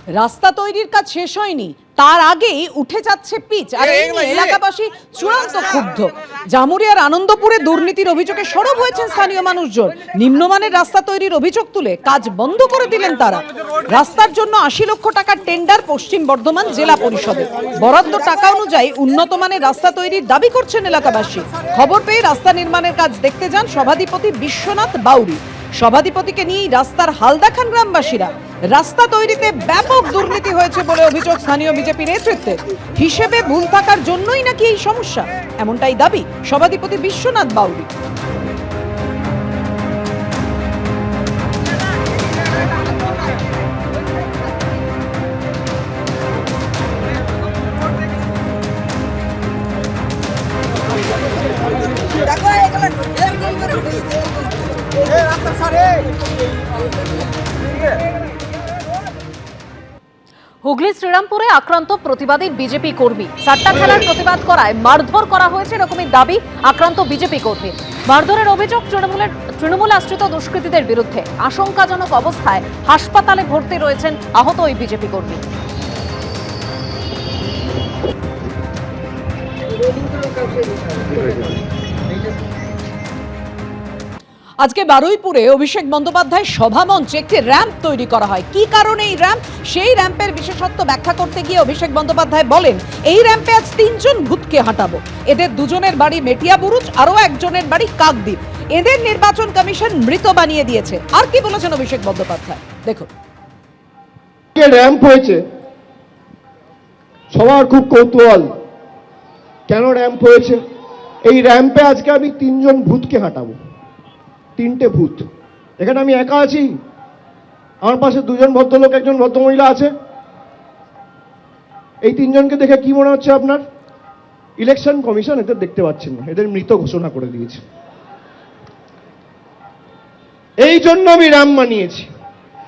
রাস্তা তৈরির কাজ শেষ হয়নি, তার আগেই উঠে যাচ্ছে পিচ, আর এই নিয়ে এলাকাবাসী চূড়ান্ত ক্ষুব্ধ। জামুরিয়ার আনন্দপুরে দুর্নীতির অভিযোগে সরব হয়েছেন স্থানীয় মানুষজন। নিম্নমানের রাস্তা তৈরির অভিযোগ তুলে কাজ বন্ধ করে দিলেন তারা। রাস্তার জন্য ৮০ লক্ষ টাকার টেন্ডার পশ্চিম বর্ধমান জেলা পরিষদে। বরাদ্দ টাকা অনুযায়ী উন্নত মানের রাস্তা তৈরির দাবি করছেন এলাকাবাসী। খবর পেয়ে রাস্তা নির্মাণের কাজ দেখতে যান সভাধিপতি বিশ্বনাথ বাউরি। সভাধিপতিকে নিয়েই রাস্তার হাল দেখান গ্রামবাসীরা। রাস্তা তৈরিতে ব্যাপক দুর্নীতি হয়েছে বলে অভিযোগ স্থানীয় বিজেপি নেতৃত্বের। হিসেবে ভুল থাকার জন্যই নাকি এই সমস্যা, এমনটাই দাবি সভাধিপতি বিশ্বনাথ বাউরি। হুগলি শ্রীরামপুরে আক্রান্ত প্রতিবাদী বিজেপি কর্মী। সাট্টা খেলার প্রতিবাদ করায় মারধর করা হয়েছে, এরকমই দাবি আক্রান্ত বিজেপি কর্মী। মারধরের অভিযোগ তৃণমূল আশ্রিত দুষ্কৃতীদের বিরুদ্ধে। আশঙ্কাজনক অবস্থায় হাসপাতালে ভর্তি রয়েছেন আহত ওই বিজেপি কর্মী। আজকে বারুইপুরে অভিষেক বন্দ্যোপাধ্যায় সভামঞ্চে একটি র্যাম্প তৈরি করা হয়। কি কারণে এই র্যাম্প, সেই র্যাম্পের বিশেষত্ব ব্যাখ্যা করতে গিয়ে অভিষেক বন্দ্যোপাধ্যায় বলেন, এই র্যাম্পে আজ ৩ জন ভূতকে হাঁটাবো। এদের 2 জনের বাড়ি মেটিয়াবুরুজ, আরো একজনের বাড়ি কাকদ্বীপ। এদের নির্বাচন কমিশন মৃত বানিয়ে দিয়েছে। আর কি বলেছেন অভিষেক বন্দ্যোপাধ্যায়, দেখুন। র্যাম্প হয়েছে, সবার খুব কৌতূহল কেন র্যাম্প হয়েছে। এই র্যাম্পে আজকে আমি 3 জন ভূতকে হাঁটাবো। 3টে ভূত। এখানে আমি একা আছি, আমার পাশে 2 জন ভদ্রলোক, একজন ভদ্রমহিলা আছে। এই 3 জনকে দেখে কি মনে হচ্ছে আপনার? ইলেকশন কমিশন এদের দেখতে পাচ্ছেন না, এদের মৃত ঘোষণা করে দিয়েছে। এই জন্য আমি র্যাম্প বানিয়েছি।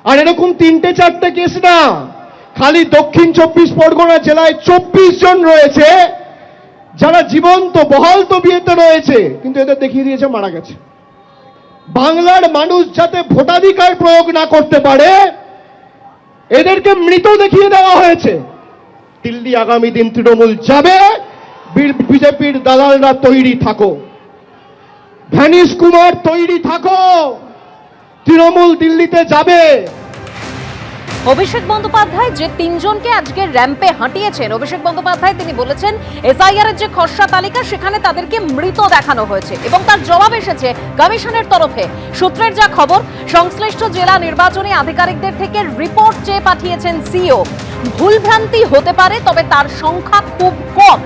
আর এরকম 3-4টে কেস না, খালি দক্ষিণ 24 পরগনা জেলায় 24 জন রয়েছে যারা জীবন্ত বহাল তবিয়তে রয়েছে, কিন্তু এদের দেখিয়ে দিয়েছে মারা গেছে। বাংলার মানুষ যাতে ভোটাধিকার প্রয়োগ না করতে পারে, এদেরকে মৃত দেখিয়ে দেওয়া হয়েছে। দিল্লি আগামী দিন তৃণমূল যাবে, বিজেপির দালালরা তৈরি থাকো। ভ্যানিশ কুমার তৈরি থাকো, তৃণমূল দিল্লিতে যাবে। অভিষেক বন্দ্যোপাধ্যায় যে 3 জনকে আজকে র্যাম্পে হাঁটিয়েছেন, অভিষেক বন্দ্যোপাধ্যায় তিনি বলেছেন এসআইআর এর যে খসড়া তালিকা সেখানে তাদেরকে মৃত দেখানো হয়েছে এবং তার জবাব এসেছে কমিশনের তরফে। সূত্রের যা খবর, সংশ্লিষ্ট জেলা নির্বাচনী আধিকারিকদের থেকে রিপোর্ট চেয়ে পাঠিয়েছেন সিও। ভুলভ্রান্তি হতে পারে, তবে তার সংখ্যা খুব কম।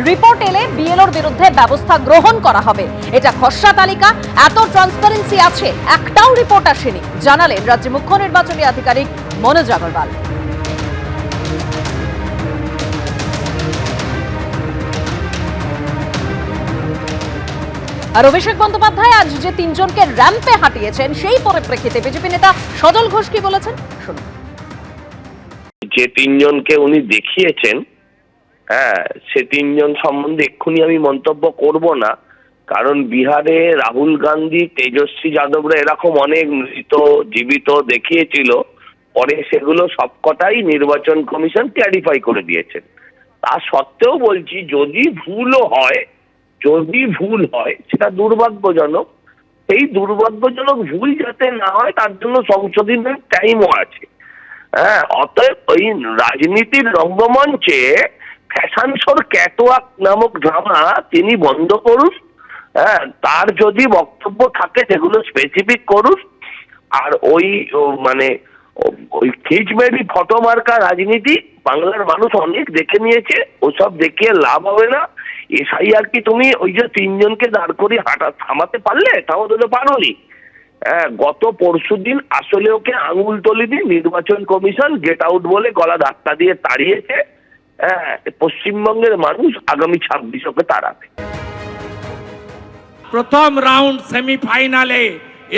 রিপোর্ট এলে বিএলওর বিরুদ্ধে ব্যবস্থা গ্রহণ করা হবে। এটা খসড়া তালিকা, এত ট্রান্সপারেন্সি আছে, একটাও রিপোর্ট আসেনি, জানালেন রাজ্য মুখ্য নির্বাচনী আধিকারিক মনোজ আগরওয়াল। আর অভিষেক বন্দ্যোপাধ্যায় আজ যে 3 জনকে র্যাম্পে হাঁটিয়েছেন, সেই পরিপ্রেক্ষিতে বিজেপি নেতা সজল ঘোষ কি বলেছেন শুনুন। যে 3 জনকে উনি দেখিয়েছেন, সে 3 জন সম্বন্ধে এক্ষুনি আমি মন্তব্য করব না, কারণ বিহারে রাহুল গান্ধী, তেজস্বী যাদবরা এরকম অনেক মৃত জীবিত দেখিয়েছিল, পরে সেগুলো সবকটাই নির্বাচন কমিশন ক্ল্যারিফাই করে দিয়েছেন। তা সত্ত্বেও বলছি, যদি ভুল হয় সেটা দুর্ভাগ্যজনক। সেই দুর্ভাগ্যজনক ভুল যাতে না হয় তার জন্য সংশোধনের টাইমও আছে। অতএব ওই রাজনীতির রঙ্গমঞ্চে ফ্যাশন শোর ক্যাটওয়াক নামক ড্রামা তিনি বন্ধ করুন। তার যদি বক্তব্য থাকে সেগুলো স্পেসিফিক করুন। আর ওই খিচমেরি ফটো মার্কা রাজনীতি বাংলার মানুষ অনেক দেখে নিয়েছে, ওসব দেখিয়ে লাভ হবে না। এসআইআর কি তুমি ওই যে 3 জনকে দাঁড় করিয়ে থামাতে পারলে? থামাতে তো পারোনি। গত পরশুদিন আসলে ওকে আঙুল তলি দিয়ে নির্বাচন কমিশন গেট আউট বলে গলা ধাক্কা দিয়ে তাড়িয়েছে। পশ্চিমবঙ্গের মানুষ আগামী 26 ওকে তাড়াবে। প্রথম রাউন্ড সেমিফাইনালে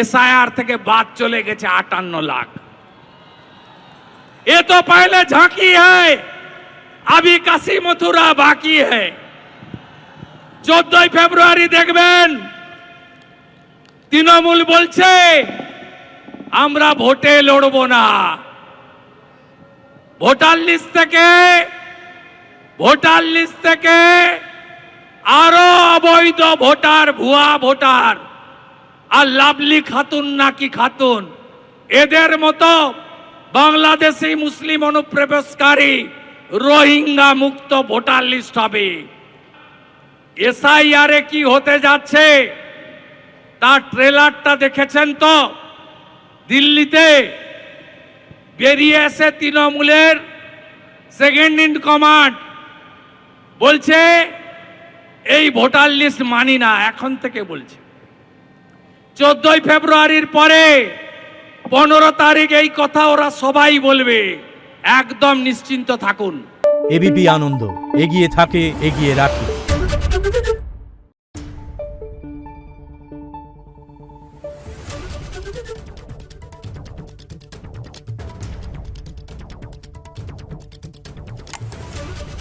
एसआईआर থেকে বাদ চলে গেছে 58 लाख। ये तो पहले झांकी है, अभी काशी मथुरा बाकी है। 14 ফেব্রুয়ারি দেখবেন তৃণমূল বলছে আমরা ভোটে লড়ব না, ভোটার লিস্ট থেকে আরো অবৈধ ভোটার, ভুয়া ভোটার, আর লাভলি খাতুন নাকি খাতুন, এদের মতো বাংলাদেশি মুসলিম অনুপ্রবেশকারী রোহিঙ্গা মুক্ত ভোটার লিস্ট হবে। এসআইআরে কি হতে যাচ্ছে তার ট্রেলারটা দেখেছেন তো? দিল্লিতে বেরিয়ে এসে তৃণমূলের সেকেন্ড ইন কমান্ড বলছে এই ভোটার লিস্ট মানি না, এখন থেকে বলছে। 14 ফেব্রুয়ারির পরে 15 তারিখ এই কথা ওরা সবাই বলবে, একদম নিশ্চিন্ত থাকুন। এবিপি আনন্দ, এগিয়ে থাকে, এগিয়ে রাখে।